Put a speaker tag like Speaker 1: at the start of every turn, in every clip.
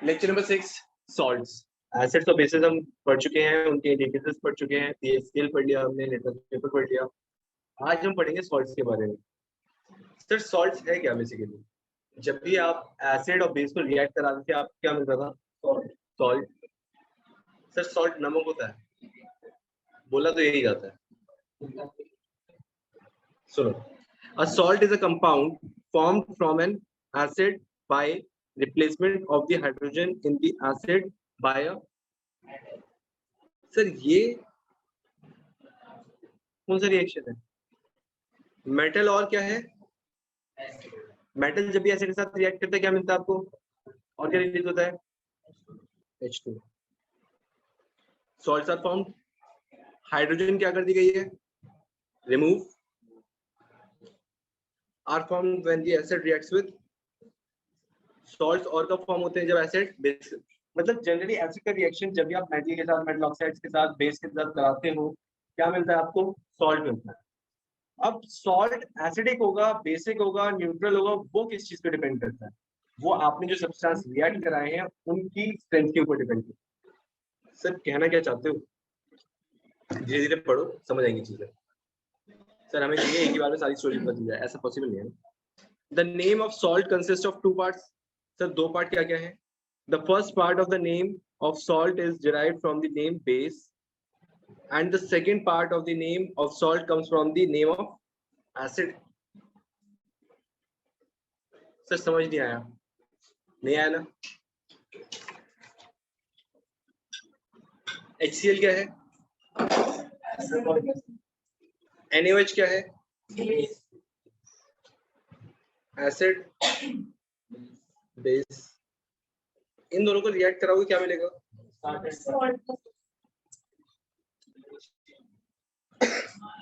Speaker 1: Lecture number 6 salts. Acids और basis हम पढ़ चुके हैं, उनके इंडिकेटर्स पढ़ चुके हैं, पीएच पढ़ लिया हमने, लिटरल पेपर पढ़ लिया। आज हम पढ़ेंगे सॉल्ट्स के बारे में। सर सॉल्ट्स है क्या? बेसिकली जब भी आप एसिड और बेस को रिएक्ट कराते थे आपको क्या मिलता था? सॉल्ट। सर सॉल्ट नमक होता है, बोला तो यही जाता है। सुनो, a salt is a compound formed from an acid by replacement of the hydrogen in the acid by a sir ये कौन सा रिएक्शन है? मेटल और क्या है? मेटल जब भी एसिड के साथ रिएक्ट करता है क्या मिलता है आपको? और क्या रिलीज होता है? H2। Salts are formed, hydrogen क्या कर दी गई है? Remove. Are formed when the acid reacts with salts. और कब फॉर्म होते हैं? जब एसिड बेस, मतलब जनरली एसिड का रिएक्शन जब भी आप मेटल के साथ, मेटल ऑक्साइड्स के साथ, बेस के साथ कराते हो क्या मिलता है आपको? सॉल्ट मिलता है। अब सॉल्ट एसिडिक होगा, बेसिक होगा, न्यूट्रल होगा, वो किस चीज पे डिपेंड करता है? वो आपने जो सब्सटेंस रिएक्ट कराए हैं उनकी स्ट्रेंथ के ऊपर डिपेंड करता है। सर कहना क्या चाहते हो? धीरे धीरे पढ़ो, समझ आएंगी चीजें। सर हमें चाहिए एक ही बार में सारी स्टोरी पता चल जाए, ऐसा पॉसिबल नहीं है। The name of salt consist of 2 parts. Sir 2 part क्या क्या है? The first part of the name of salt is derived from the name base and the second part of the name of salt comes from the name of acid. Sir समझ नहीं आया? नहीं आया ना? HCl क्या है? NaOH क्या है? Acid base. इन दोनों को रिएक्ट कराओगे क्या मिलेगा?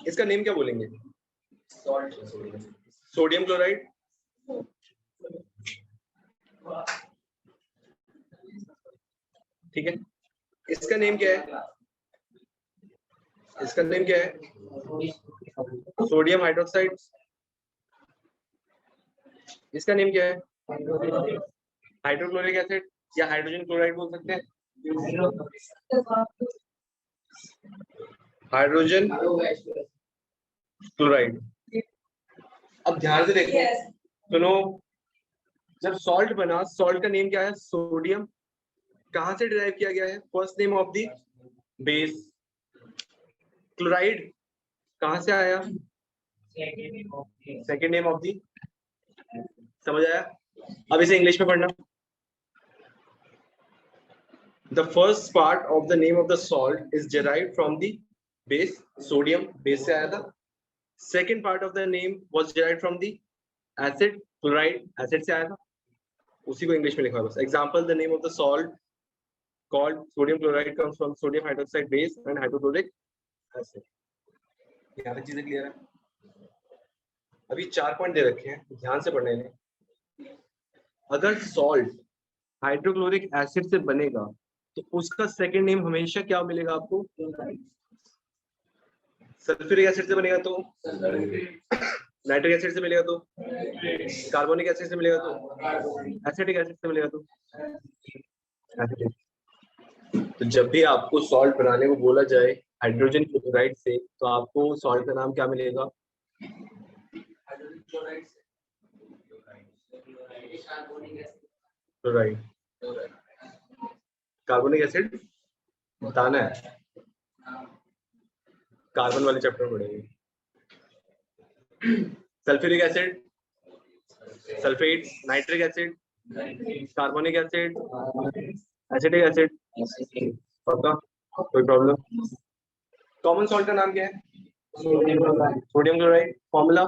Speaker 1: इसका नेम क्या बोलेंगे? Sodium chloride. ठीक है, इसका नेम क्या है? इसका नेम क्या है? Sodium hydroxide. इसका नेम क्या है? हाइड्रोक्लोरिक एसिड या हाइड्रोजन क्लोराइड बोल सकते हैं। Hydrogen chloride. अब ध्यान से देखो, सुनो, जब सॉल्ट बना, सॉल्ट का नेम क्या है? सोडियम। कहां से डिराइव किया गया है? First name of the base. Chloride कहां से आया? Second name of the. समझ आया? अब इसे इंग्लिश में पढ़ना। The first part of the name of the salt is derived from the base, sodium, base से आया था। Second part of the name was derived from the acid, chloride, acid से आया था। उसी को इंग्लिश में लिखा है बस। Example, the name of the salt called sodium chloride comes from sodium hydroxide base and hydrochloric acid। यहाँ तक चीजें क्लियर है? अभी 4 पॉइंट दे रखे हैं, ध्यान से पढ़ने हैं। अगर सॉल्ट हाइड्रोक्लोरिक एसिड से बनेगा तो उसका सेकंड नेम हमेशा क्या मिलेगा आपको? सल्फ्यूरिक एसिड से बनेगा तो नाइट्रिक एसिड से मिलेगा तो कार्बोनिक एसिड से मिलेगा तो एसिटिक एसिड से मिलेगा तो एसिटिक। तो जब भी आपको सॉल्ट बनाने को बोला जाए हाइड्रोजन क्लोराइड से, तो आपको सॉल्ट का नाम क्या मिलेगा? क्लोराइड। कार्बोनिक एसिड बताना है, कार्बन वाले चैप्टर पढ़ेंगे। Sulphuric acid, sulphate, nitric acid, carbonic acid, acetic acid. पक्का? कोई प्रॉब्लम? कॉमन सॉल्ट का नाम क्या है? Sodium chloride. Formula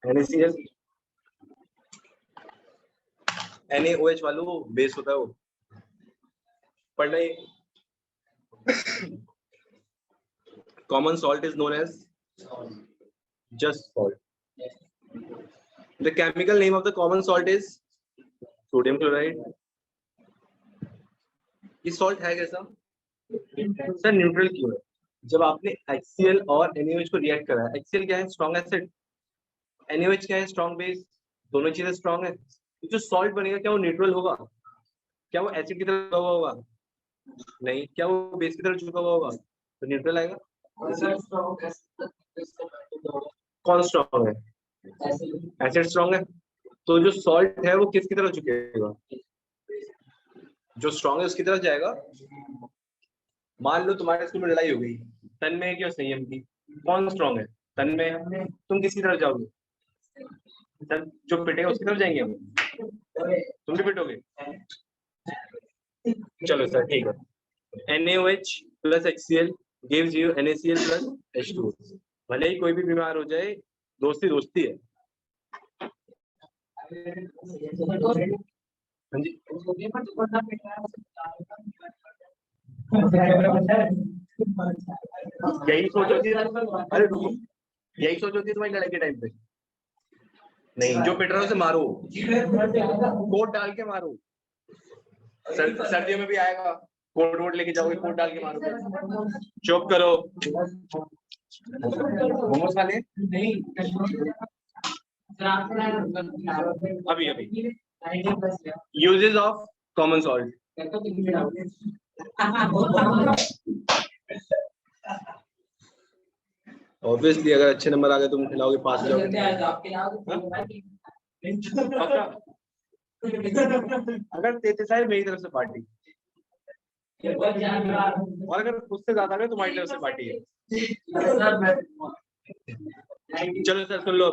Speaker 1: NaCl। NaOH वालों बेस होता है वो, पढ़ना ही। Common salt is known as just salt. The chemical name of the common salt is sodium chloride. ये सॉल्ट है कैसा? सर न्यूट्रल क्यों है? जब आपने HCl और NaOH को रिएक्ट कराया, HCl क्या है? स्ट्रॉन्ग एसिड, NaOH क्या है? Strong base. दोनों चीजें स्ट्रॉन्ग है, जो सॉल्ट बनेगा क्या वो न्यूट्रल होगा? क्या वो एसिड की तरह झुका हुआ होगा? नहीं। क्या वो बेस की तरफ झुका हुआ होगा? तो न्यूट्रल आएगा। कौन स्ट्रॉन्ग है? एसिड स्ट्रॉन्ग है। तो जो सॉल्ट है वो किसकी तरफ झुकेगा? जो स्ट्रॉन्ग है उसकी तरफ जाएगा। मान लो तुम्हारे स्कूल में लड़ाई हो गई तन्मय की और संयम की, कौन स्ट्रॉन्ग है? तन्मय। तुम किसकी तरफ जाओगे? जो पिटेगा उसकी तरफ जाएंगे हम। तुम भी पिटोगे? चलो सर ठीक है। NaOH plus HCl gives you NaCl plus H2O। भले ही कोई भी बीमार हो जाए, दोस्ती दोस्ती है। हाँ जी। यही सोचो थी, अरे यही सोचो थी तुम्हारी लड़ाई के टाइम पे। नहीं, जो पिट रहा है उसे मारो, कोट डाल के मारो। सर्दियों में भी आएगा, कोट वोट लेके जाओगे, कोट डाल के मारो। चुप करो। मोमोज खा ले अभी अभी। Uses of common salt. Obviously अगर अच्छे नंबर आ गए तुम खिलाओगे, पास हो जाओगे। अगर 33 आए मेरी तरफ से पार्टी, और अगर उससे ज्यादा है तुम्हारी तरफ से पार्टी है। चलो sir soon low,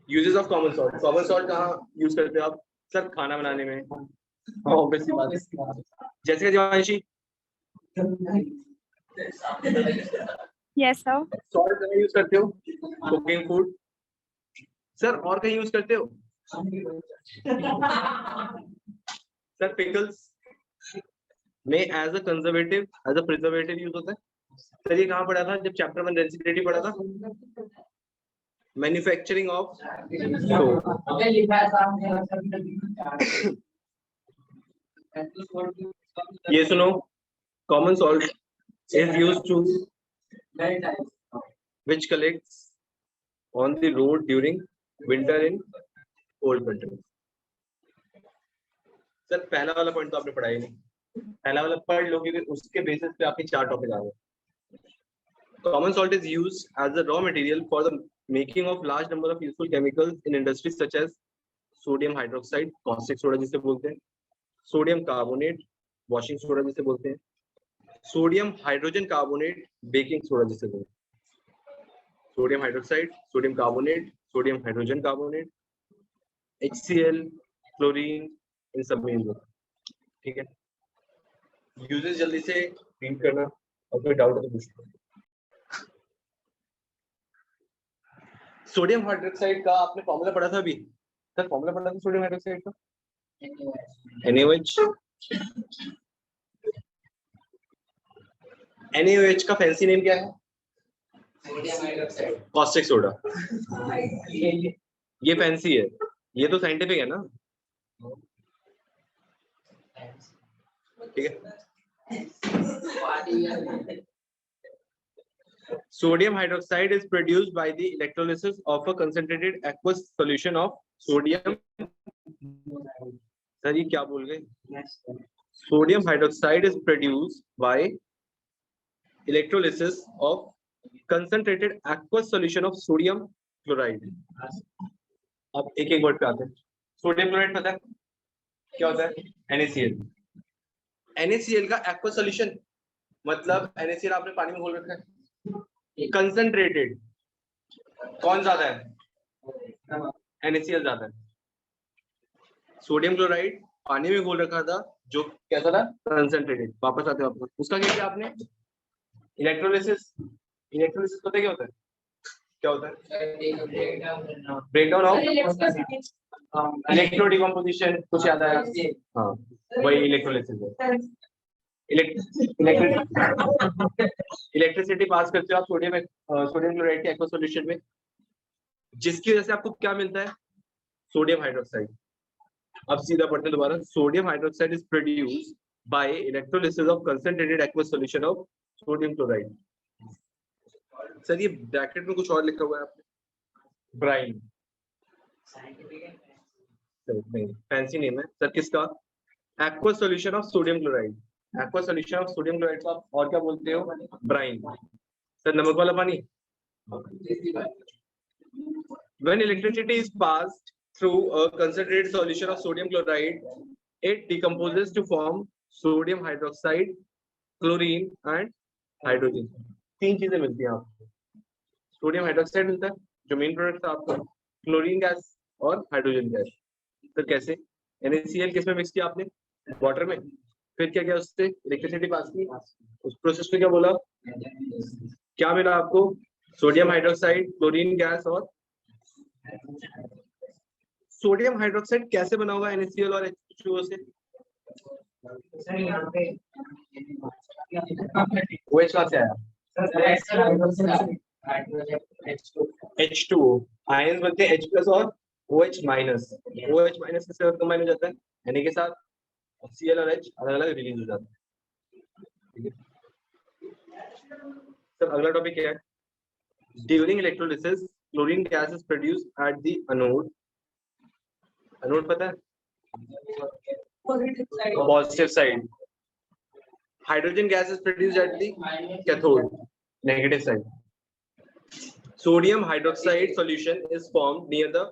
Speaker 1: uses of common salt. Common salt कहाँ यूज करते हो आप? सर खाना बनाने में, ऑब्वियसली बात। जैसे कि दिवांशी
Speaker 2: यस सर।
Speaker 1: सॉल्ट कहाँ यूज करते हो? Cooking food. सर और कहीं यूज करते हो? सर पिकल्स में as a conservative, as a preservative use होता है। सर ये कहाँ पढ़ा था जब चैप्टर 1 रेसिपिटेटिव पढ़ा था? Manufacturing of. ये सुनो, common salt is used to which collects on the road during winter in cold country. Sir पहला वाला पॉइंट तो आपने पढ़ा ही नहीं, पहला वाला पढ़ लो क्योंकि उसके बेसिस पे आपके 4 टॉपिक आ गए। Common salt is used as a raw material for the making of large number of useful chemicals in industries such as sodium hydroxide, caustic soda जिसे बोलते हैं, सोडियम कार्बोनेट, वॉशिंग सोडा जिसे बोलते हैं, sodium hydrogen carbonate, baking soda जिसे बोलते हैं, sodium hydroxide, sodium carbonate, sodium hydrogen carbonate, HCl, chlorine, इन सब में यूज होता है। ठीक है, यूजेस जल्दी से रीड करना और कोई डाउट है तो पूछना। सोडियम हाइड्रोक्साइड का आपने फॉर्मूला पढ़ा था अभी? सर फॉर्मूला पढ़ा था सोडियम हाइड्रोक्साइड का? NaOH। NaOH का फैंसी नेम क्या है? Caustic soda. ये फैंसी है, ये तो साइंटिफिक है ना। ठीक है। Sodium hydroxide is produced by the electrolysis of a concentrated aqueous solution of sodium। Sir ये क्या बोल गए? Sodium hydroxide is produced by electrolysis of concentrated aqueous solution of sodium chloride। अब एक एक वर्ड पे आते हैं। सोडियम क्लोराइड पता है क्या होता है? NaCl। NaCl का aqueous solution मतलब NaCl आपने पानी में घोल रखा है। कंसंट्रेटेड कौन ज्यादा है? NaCl ज्यादा है। सोडियम क्लोराइड पानी में घोल रखा था जो कैसा था? कंसंट्रेटेड। वापस आते हैं वापस, उसका क्या किया आपने? इलेक्ट्रोलिसिस। इलेक्ट्रोलिसिस पता है क्या होता है? क्या होता है? Breakdown of electro decomposition. कुछ याद आया? हाँ वही इलेक्ट्रोलिसिस है। इलेक्ट्रिसिटी पास करते हो आप सोडियम क्लोराइड के एक्वस सॉल्यूशन में, जिसकी वजह से आपको क्या मिलता है? Sodium hydroxide. अब सीधा पढ़ते दोबारा। Sodium hydroxide is produced by electrolysis of concentrated aqueous solution of sodium chloride. Sir ये ब्रैकेट में कुछ और लिखा हुआ है आपने? ब्राइन। हाइड्रोक्साइड नहीं, फैंसी नेम है सर किसका? Aqua solution of sodium chloride. Aqua solution of sodium chloride को आप और क्या बोलते हो? ब्राइन। सर नमक वाला पानी। When electricity is passed through a concentrated solution of sodium chloride, it decomposes to form sodium hydroxide, chlorine and hydrogen। तीन चीजें मिलती हैं आपको। सोडियम हाइड्रोक्साइड मिलता है जो मेन प्रोडक्ट था आपका, क्लोरीन गैस और हाइड्रोजन गैस। तो कैसे? NaCl किसमें मिक्स किया आपने? वाटर में। फिर क्या किया उससे? इलेक्ट्रिसिटी पास की। उस प्रोसेस में क्या बोला? क्या मिला आपको? सोडियम हाइड्रोक्साइड, क्लोरीन गैस और सोडियम हाइड्रोक्साइड कैसे बना हुआ NaCl और H2O से? OH कहाँ से आया? H2O आयन बनते हैं H+ और OH-। OH- किसके साथ कंबाइन हो जाता है? Na के साथ। Cl और H अलग अलग रिलीज हो जाता है। सर अगला टॉपिक क्या है? During electrolysis chlorine gas is produced at the anode. Anode पता है? Positive side. Hydrogen gas is produced at the cathode, negative side. Sodium hydroxide solution is formed near the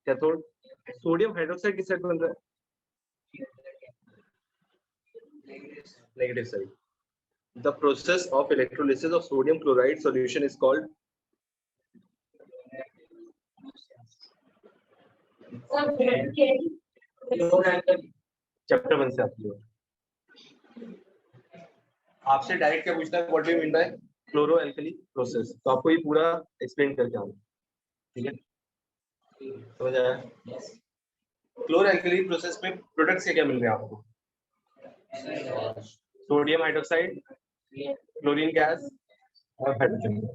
Speaker 1: cathode. Sodium hydroxide किस side बन रहा है? Negative side. The process of electrolysis of sodium chloride solution is called chapter 1 से आपकी आपसे direct क्या पूछता है? What do you mean by chloro alkali process? तो आपको ये पूरा एक्सप्लेन करके आऊंगा, ठीक है? समझ आया? क्लोरो एल्कली प्रोसेस में प्रोडक्ट्स क्या मिल रहे हैं आपको? सोडियम हाइड्रोक्साइड, क्लोरीन गैस और हाइड्रोजन गैस।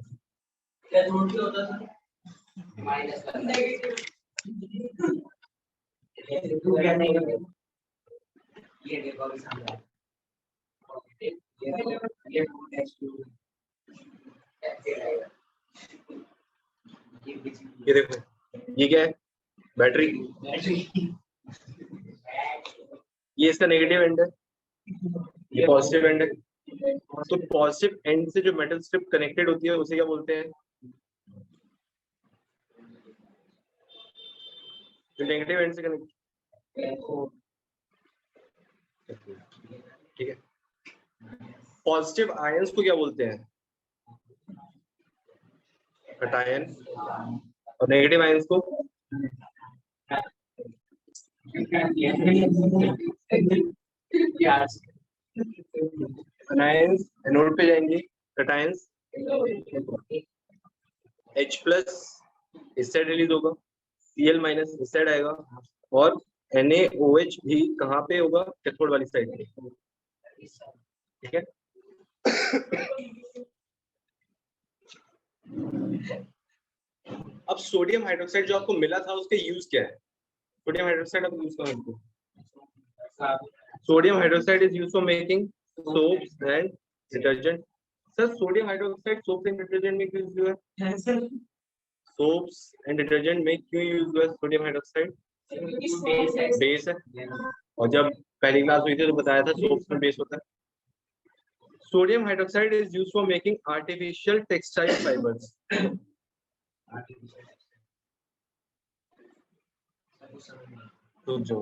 Speaker 1: ये देखो, ये क्या है? बैटरी। ये इसका नेगेटिव एंड है, ये पॉजिटिव एंड है। तो पॉजिटिव एंड से जो मेटल स्ट्रिप कनेक्टेड होती है उसे क्या बोलते हैं? जो नेगेटिव एंड से कनेक्ट, ठीक है? पॉजिटिव आयंस को क्या बोलते हैं? कैटायन। और नेगेटिव आयंस को आयंस एनोड पे जाएंगे, कैटायंस H+ इस साइड रिलीज होगा, Cl- इस साइड आएगा और NaOH भी कहाँ पे होगा? कैथोड वाली साइड पे, ठीक है? अब सोडियम हाइड्रोक्साइड जो आपको मिला था उसका यूज क्या है? सोडियम हाइड्रोक्साइड आप यूज करेंगे। Sodium hydroxide is used for making soaps and detergent. Sir sodium hydroxide soaps and detergent में क्यों यूज हुआ है? सोप्स एंड डिटर्जेंट में क्यों यूज हुआ है सोडियम हाइड्रोक्साइड? बेस है। और जब पहली क्लास हुई थी तो बताया था सोप्स में बेस होता है। Sodium hydroxide is used for making artificial textile fibres. तो जो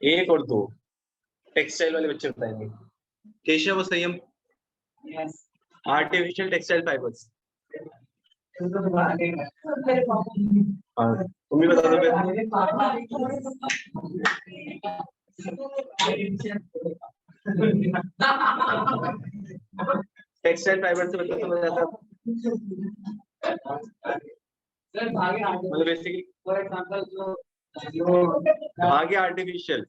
Speaker 1: 1 और 2 टेक्सटाइल वाले बच्चे बताएंगे। केशव और संयम, आर्टिफिशियल टेक्सटाइल फाइबर्स। तुम भी बता दो। टेक्सटाइल फाइबर से मतलब समझ आता है? मतलब बेसिकली फॉर एग्जांपल जो धागे आर्टिफिशियल,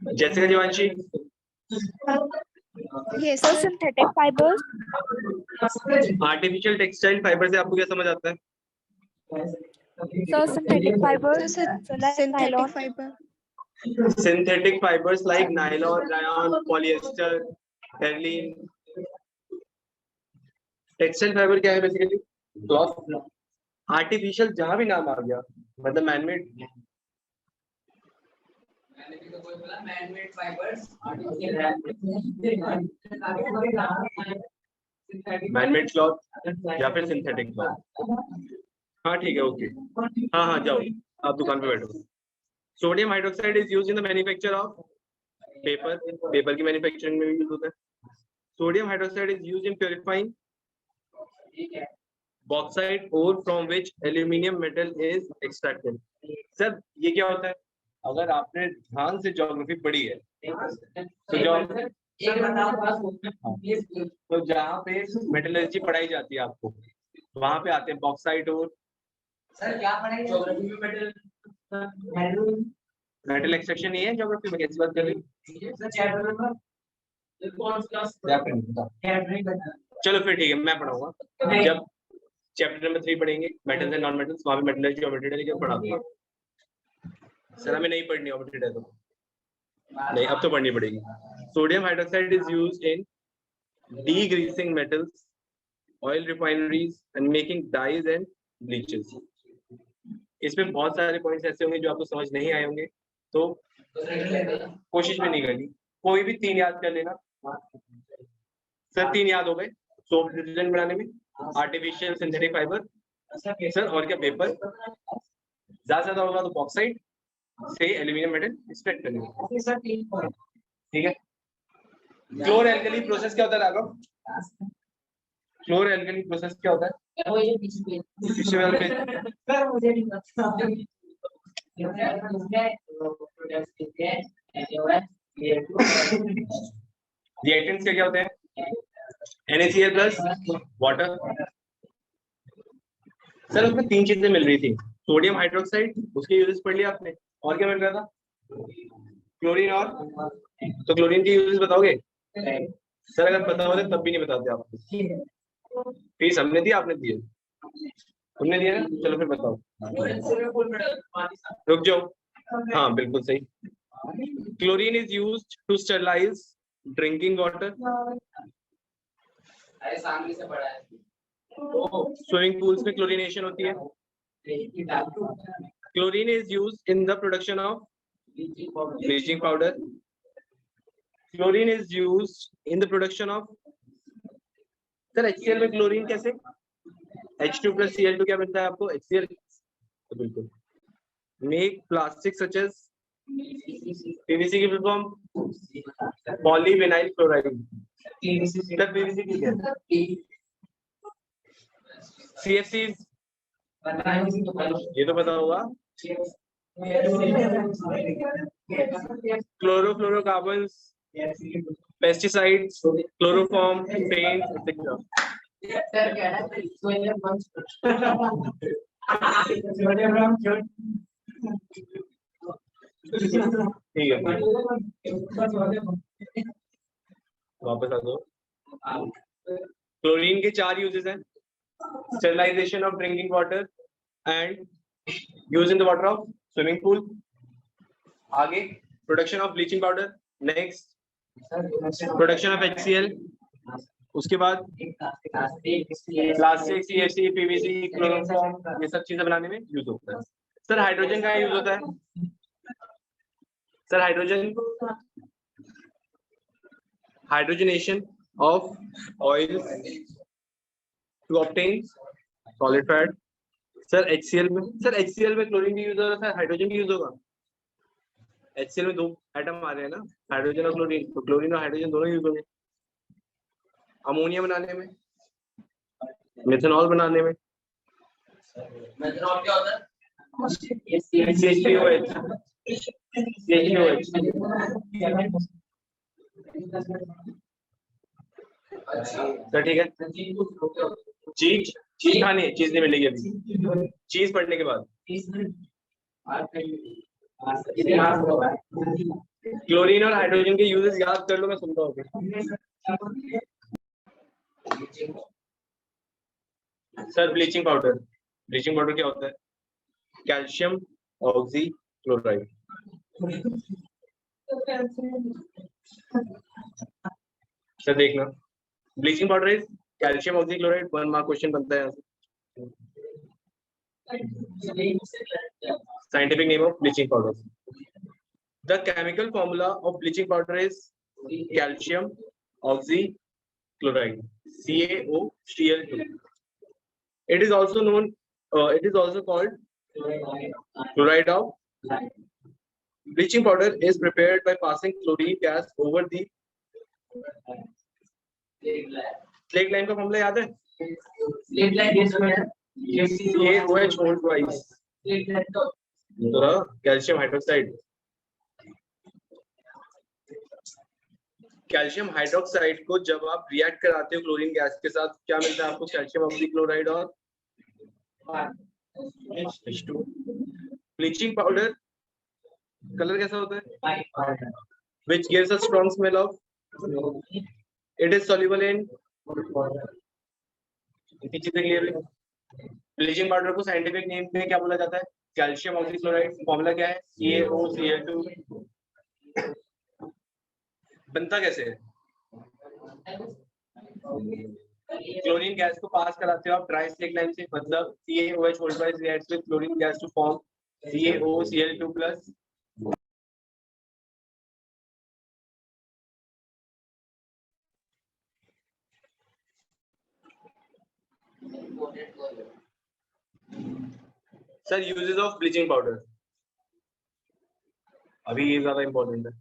Speaker 1: जैसे Jeevanshi.
Speaker 2: Yes, so synthetic fibers.
Speaker 1: Artificial textile fibre से आपको क्या समझ आता है?
Speaker 2: So synthetic fibers, so like nylon.
Speaker 1: Synthetic fibers like nylon, rayon, polyester, terylene। Textile fibre क्या है बेसिकली? क्लॉथ। आर्टिफिशियल जहां भी नाम आ गया मतलब manmade,
Speaker 3: manmade fibres,
Speaker 1: manmade cloth या फिर सिंथेटिक क्लॉथ। हाँ ठीक है, ओके। हाँ हाँ जाओ, आप दुकान पे बैठो। Sodium hydroxide is use in the manufacture of paper, paper की मैन्युफैक्चरिंग में भी यूज होता है। Sodium hydroxide is use in purifying bauxite और from which aluminium metal is extracted. Sir ये क्या होता है? अगर आपने ध्यान से ज्योग्राफी पढ़ी है तो जहाँ पे मेटलर्जी पढ़ाई जाती है आपको, वहां पे आते हैं बॉक्साइट और
Speaker 3: सर क्या पढ़ाई ज्योग्राफी में
Speaker 1: मेटल एक्सट्रैक्शन नहीं है ज्योग्राफी में, कैसी बात कर रही
Speaker 3: सर चैप्टर नंबर कौन सा
Speaker 1: चलो फिर ठीक है, मैं पढ़ाऊंगा। जब चैप्टर नंबर 3 पढ़ेंगे मेटल्स एंड नॉन मेटल्स, वहां पे मेटलर्जी और मेटेरियल पढ़ा दूंगा। सर हमें नहीं पढ़नी ऑर्बिट है तो नहीं, अब तो पढ़नी पड़ेगी। Sodium hydroxide is used in degreasing metals, oil refineries and making dyes and bleaches। इसमें बहुत सारे पॉइंट्स ऐसे होंगे जो आपको समझ नहीं आए होंगे, तो कोशिश में नहीं करनी। कोई भी 3 याद कर लेना। सर 3 याद हो गए, सोप डिटर्जेंट बनाने में, आर्टिफिशियल सिंथेटिक फाइबर, सर और क्या पेपर, ज्यादा ज्यादा होगा तो बॉक्साइट से एल्यूमिनियम मेटल एक्सट्रैक्ट करने में। ठीक है। क्लोर एल्कली प्रोसेस क्या होता है राघव? क्लोर एल्कली प्रोसेस क्या होता है? पीछे वाले पे
Speaker 3: सर मुझे नहीं पता।
Speaker 1: रिएक्टेंट्स क्या होते हैं? NaCl plus water. सर उसमें 3 चीजें मिल रही थी, सोडियम हाइड्रोक्साइड, उसके यूजेस पढ़ लिया आपने, और क्या मिल रहा था? क्लोरीन। और तो क्लोरीन के यूजेस बताओगे? सर अगर पता होता तब भी नहीं बताते आपको। फीस हमने दिया, आपने दिए, तुमने दिया ना? चलो फिर बताओ, रुक जाओ। हाँ बिल्कुल सही। Chlorine is used to sterilise drinking water.
Speaker 3: अरे सामने से पढ़ा है।
Speaker 1: स्विमिंग पूल्स में क्लोरीनेशन होती है। Chlorine is used in the production of bleaching powder. Chlorine is used in the production of, sir HCl में क्लोरीन कैसे? H2 plus Cl2 क्या मिलता है आपको? HCl। तो बिल्कुल। Make plastic such as PVC की full form polyvinyl chloride. Sir PVC की क्या? CFC ये तो पता होगा। Chlorofluorocarbons, pesticides, chloroform, paint etcetera.
Speaker 3: Sir क्या है?
Speaker 1: ठीक है, वापस आ जाओ। क्लोरीन के 4 यूजेस हैं, sterilization of drinking water and use in the water of swimming pool. आगे production of bleaching powder, next production of HCl, उसके बाद प्लास्टिक, CFC, PVC, क्लोरोफॉर्म, ये सब चीजें बनाने में यूज होता है। सर हाइड्रोजन का यूज होता है? Sir hydrogenation of oil to obtain solid fat. Sir HCl में, सर HCl में क्लोरीन भी यूज हो रहा है, हाइड्रोजन भी यूज होगा। HCl में 2 एटम आ रहे हैं ना, हाइड्रोजन और क्लोरीन, तो क्लोरीन और हाइड्रोजन दोनों यूज होंगे। अमोनिया बनाने में, मेथनॉल बनाने में,
Speaker 3: मेथनॉल क्या होता है?
Speaker 1: CH3OH। तो ठीक है, चीज खानी है, चीज नहीं मिलेगी अभी, चीज पढ़ने के बाद। क्लोरीन और हाइड्रोजन के यूजेस याद कर लो, मैं सुनता हूँ। Sir bleaching powder, bleaching powder क्या होता है? Calcium oxy chloride. सर देखना, bleaching powder is calcium oxy chloride, 1 mark question बनता है यहाँ से। Scientific name of bleaching powder. The chemical formula of bleaching powder is calcium oxychloride, CaOCl2. It is also known. It is also called chloride of. Bleaching powder is prepared by passing chlorine gas over the slake lime का formula याद है? CaOH whole twice. Calcium hydroxide. Calcium hydroxide को जब आप react कराते हो chlorine gas के साथ, क्या मिलता है आपको? कैल्शियम ऑक्सीक्लोराइड और H2. ब्लीचिंग पाउडर कलर कैसा होता है? Which gives a strong smell of. It is soluble in. इतनी चीजें क्लियर है. ब्लीचिंग पाउडर को साइंटिफिक नेम में क्या बोला जाता है? Calcium oxychloride. फॉर्मूला क्या है? CaOCl2. बनता कैसे है? क्लोरीन गैस को पास कराते हो आप ड्राई स्लेक लाइन से, मतलब CaOH whole twice reacts with chlorine gas to form CaOCl2 plus. Sir, uses of bleaching powder. अभी ये ज्यादा इम्पोर्टेंट है.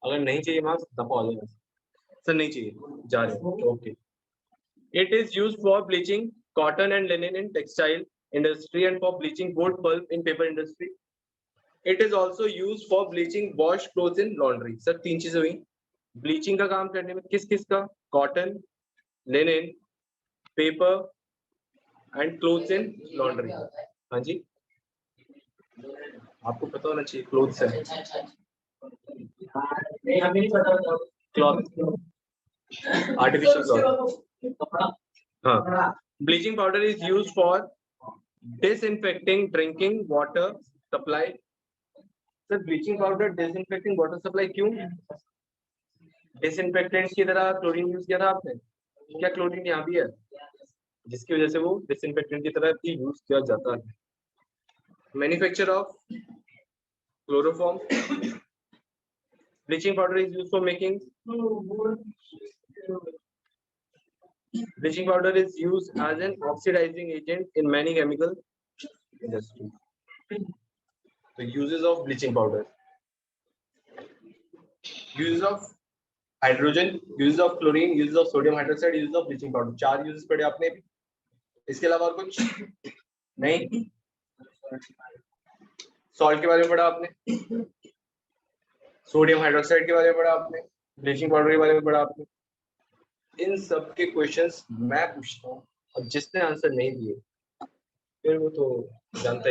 Speaker 1: अगर नहीं चाहिए मार्क्स दफा हो जाएगा. सर नहीं चाहिए, जा रहे हैं. Okay. It is used for bleaching cotton and linen in textile industry and for bleaching wood pulp in paper industry. It is also used for bleaching washed clothes in laundry. Sir तीन चीजें हुई. Bleaching का काम करने में किस किस का? Cotton, linen, paper and clothes in laundry. हाँ जी, आपको पता होना चाहिए. क्लोथ्स है क्लॉथ, आर्टिफिशियल क्लॉथ. हाँ. Bleaching powder is used for disinfecting drinking water supply. Sir bleaching powder disinfecting water supply क्यों? डिसइंफेक्टेंट की तरह क्लोरीन यूज किया था आपने. क्या क्लोरीन यहाँ भी है, जिसकी वजह से वो डिसइंफेक्टेंट की तरह भी यूज किया जाता है. Manufacture of chloroform. Bleaching powder is used for making. Bleaching powder is used as an oxidizing agent in many chemical industries. The uses of bleaching powder. Uses of hydrogen, uses of chlorine, uses of sodium hydroxide, uses of bleaching powder. 4 uses पढ़े आपने. इसके अलावा और कुछ नहीं? Salt के बारे में पढ़ा आपने, सोडियम हाइड्रोक्साइड के बारे में पढ़ा आपने, ब्लीचिंग पाउडर के बारे में पढ़ा आपने. इन सब के क्वेश्चंस मैं पूछता हूँ और जिसने आंसर नहीं दिए फिर वो तो जानता है.